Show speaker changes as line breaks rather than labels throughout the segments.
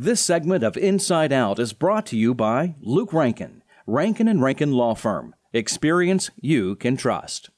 This segment of Inside Out is brought to you by Luke Rankin, Rankin & Rankin Law Firm. Experience you can trust.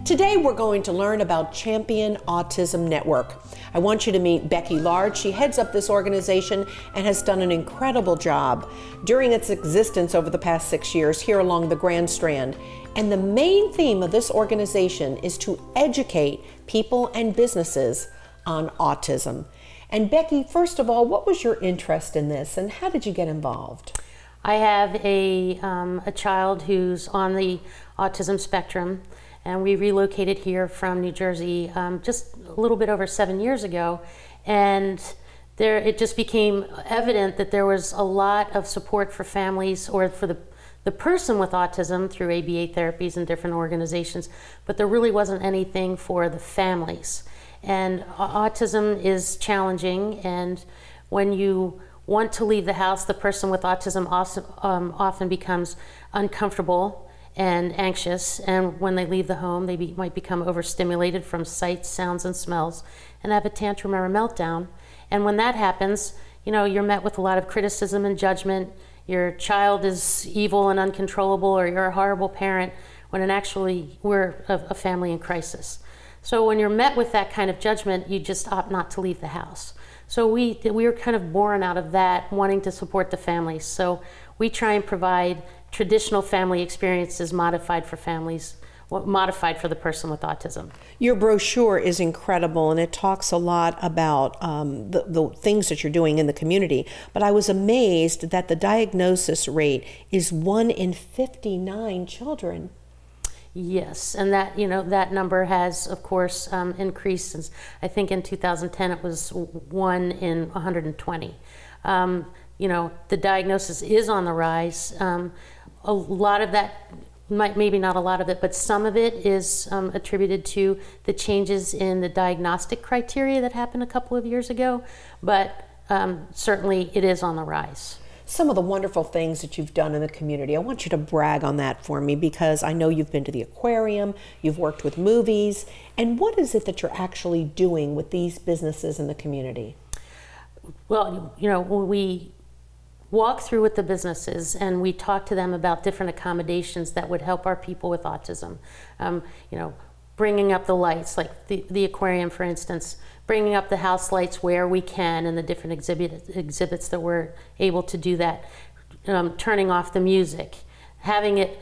Today we're going to learn about Champion Autism Network. I want you to meet Becky Lard. She heads up this organization and has done an incredible job during its existence over the past 6 years here along the Grand Strand. And the main theme of this organization is to educate people and businesses on autism. And Becky, first of all, what was your interest in this and how did you get involved?
I have a child who's on the autism spectrum, and we relocated here from New Jersey just a little bit over 7 years ago. And it just became evident that there was a lot of support for families or for the person with autism through ABA therapies and different organizations, but there really wasn't anything for the families. And autism is challenging, and when you want to leave the house, the person with autism often becomes uncomfortable and anxious, and when they leave the home, they might become overstimulated from sights, sounds, and smells, and have a tantrum or a meltdown. And when that happens, you know, you're met with a lot of criticism and judgment. Your child is evil and uncontrollable, or you're a horrible parent, when actually we're a family in crisis. So when you're met with that kind of judgment, you just opt not to leave the house. So we were kind of born out of that, wanting to support the families. So we try and provide traditional family experiences modified for families, modified for the person with autism.
Your brochure is incredible, and it talks a lot about the things that you're doing in the community. But I was amazed that the diagnosis rate is 1 in 59 children.
Yes, and that, you know, that number has, of course, increased since, I think in 2010 it was 1 in 120. You know, the diagnosis is on the rise. A lot of that, maybe not a lot of it, but some of it is attributed to the changes in the diagnostic criteria that happened a couple of years ago, but certainly it is on the rise.
Some of the wonderful things that you've done in the community, I want you to brag on that for me, because I know you've been to the aquarium, you've worked with movies, and what is it that you're actually doing with these businesses in the community?
Well, you know, we walk through with the businesses and we talk to them about different accommodations that would help our people with autism. You know, bringing up the lights, like the aquarium, for instance, bringing up the house lights where we can, and the different exhibits that we're able to do that, turning off the music, having it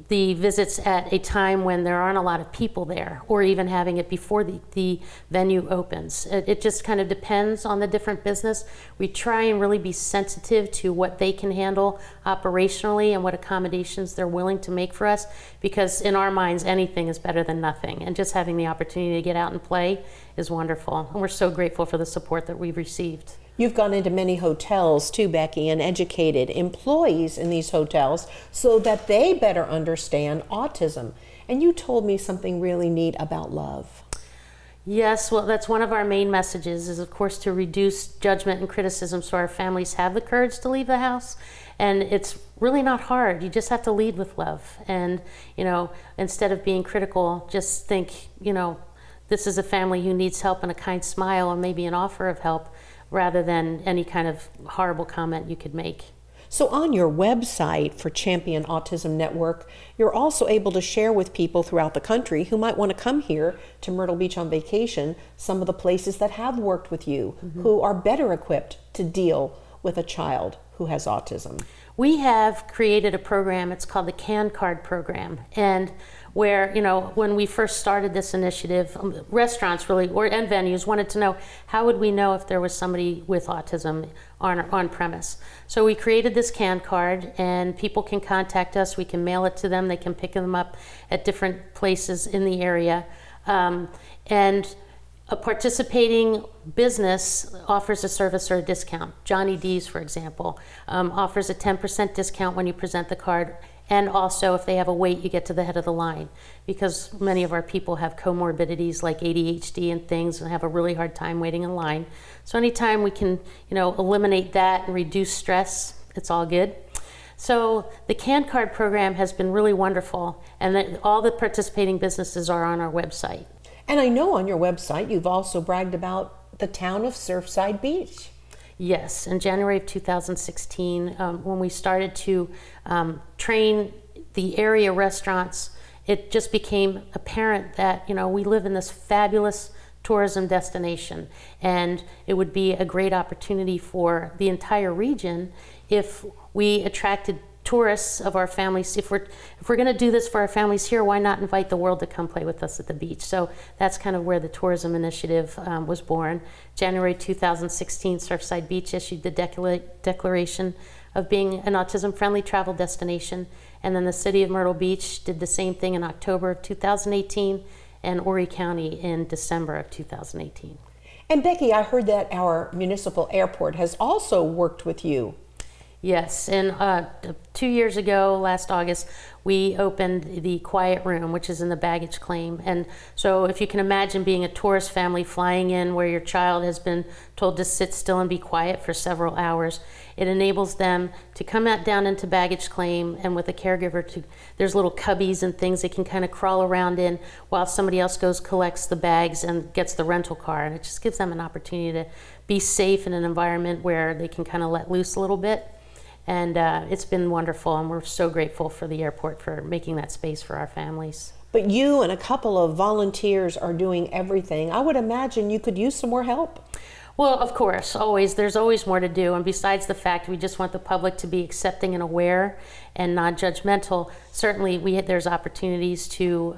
the visits at a time when there aren't a lot of people there, or even having it before the venue opens. It just kind of depends on the different business. We try and really be sensitive to what they can handle operationally and what accommodations they're willing to make for us, because in our minds anything is better than nothing, and just having the opportunity to get out and play is wonderful, and we're so grateful for the support that we've received.
You've gone into many hotels too, Becky, and educated employees in these hotels so that they better understand autism. And you told me something really neat about love.
Yes, well, that's one of our main messages, is of course to reduce judgment and criticism so our families have the courage to leave the house. And it's really not hard. You just have to lead with love. And, you know, instead of being critical, just think, you know, this is a family who needs help, and a kind smile or maybe an offer of help, rather than any kind of horrible comment you could make.
So on your website for Champion Autism Network, you're also able to share with people throughout the country who might want to come here to Myrtle Beach on vacation some of the places that have worked with you, who are better equipped to deal with a child who has autism.
We have created a program, it's called the CAN Card program, and where, you know, when we first started this initiative, restaurants really, and venues wanted to know, how would we know if there was somebody with autism on premise? So we created this CAN Card, and people can contact us, we can mail it to them, they can pick them up at different places in the area. And a participating business offers a service or a discount. Johnny D's, for example, offers a 10% discount when you present the card, and also if they have a wait, you get to the head of the line, because many of our people have comorbidities like ADHD and things, and have a really hard time waiting in line. So anytime we can, you know, eliminate that and reduce stress, it's all good. So the CAN Card program has been really wonderful, and all the participating businesses are on our website.
And I know on your website you've also bragged about the town of Surfside Beach.
Yes, in January of 2016, when we started to train the area restaurants, it just became apparent that, we live in this fabulous tourism destination, and it would be a great opportunity for the entire region if we attracted tourists of our families. If we're going to do this for our families here, why not invite the world to come play with us at the beach? So that's kind of where the tourism initiative was born. January 2016, Surfside Beach issued the declaration of being an autism-friendly travel destination, and then the city of Myrtle Beach did the same thing in October of 2018, and Horry County in December of 2018.
And Becky, I heard that our municipal airport has also worked with you.
Yes, and 2 years ago, last August, we opened the Quiet Room, which is in the baggage claim. And so if you can imagine being a tourist family flying in where your child has been told to sit still and be quiet for several hours, it enables them to come out down into baggage claim, and with a caregiver, there's little cubbies and things they can kind of crawl around in while somebody else goes, collects the bags and gets the rental car. And it just gives them an opportunity to be safe in an environment where they can kind of let loose a little bit. And it's been wonderful, and we're so grateful for the airport for making that space for our families.
But you and a couple of volunteers are doing everything. I would imagine you could use some more help.
Well, of course, always. There's always more to do. And besides the fact we just want the public to be accepting and aware and non-judgmental, certainly there's opportunities to,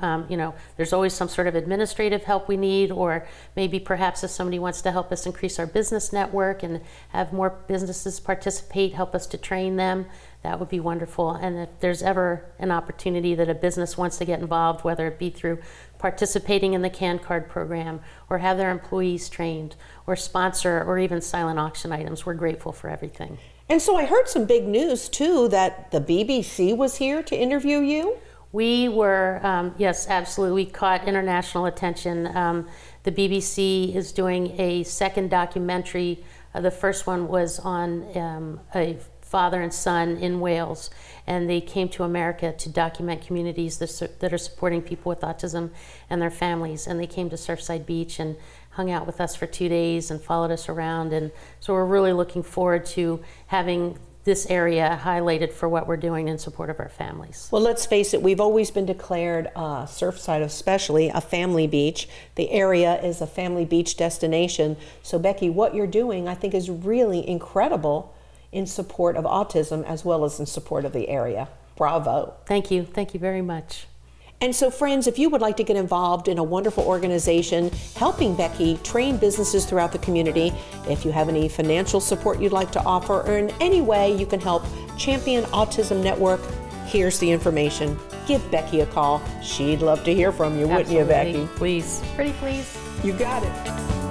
there's always some sort of administrative help we need, or maybe perhaps if somebody wants to help us increase our business network and have more businesses participate, help us to train them, that would be wonderful. And if there's ever an opportunity that a business wants to get involved, whether it be through participating in the CAN card program, or have their employees trained, or sponsor, or even silent auction items, we're grateful for everything.
And so I heard some big news too, that the BBC was here to interview you.
We were, yes, absolutely. We caught international attention. The BBC is doing a second documentary. The first one was on a father and son in Wales, and they came to America to document communities that are supporting people with autism and their families. And they came to Surfside Beach and hung out with us for 2 days and followed us around. And so we're really looking forward to having this area highlighted for what we're doing in support of our families.
Well, let's face it, we've always been declared, Surfside especially, a family beach. The area is a family beach destination. So Becky, what you're doing I think is really incredible in support of autism as well as in support of the area. Bravo.
Thank you. Thank you very much.
And so friends, if you would like to get involved in a wonderful organization helping Becky train businesses throughout the community, if you have any financial support you'd like to offer, or in any way you can help Champion Autism Network, here's the information. Give Becky a call. She'd love to hear from you, wouldn't you, Becky?
Please. Pretty please.
You got it.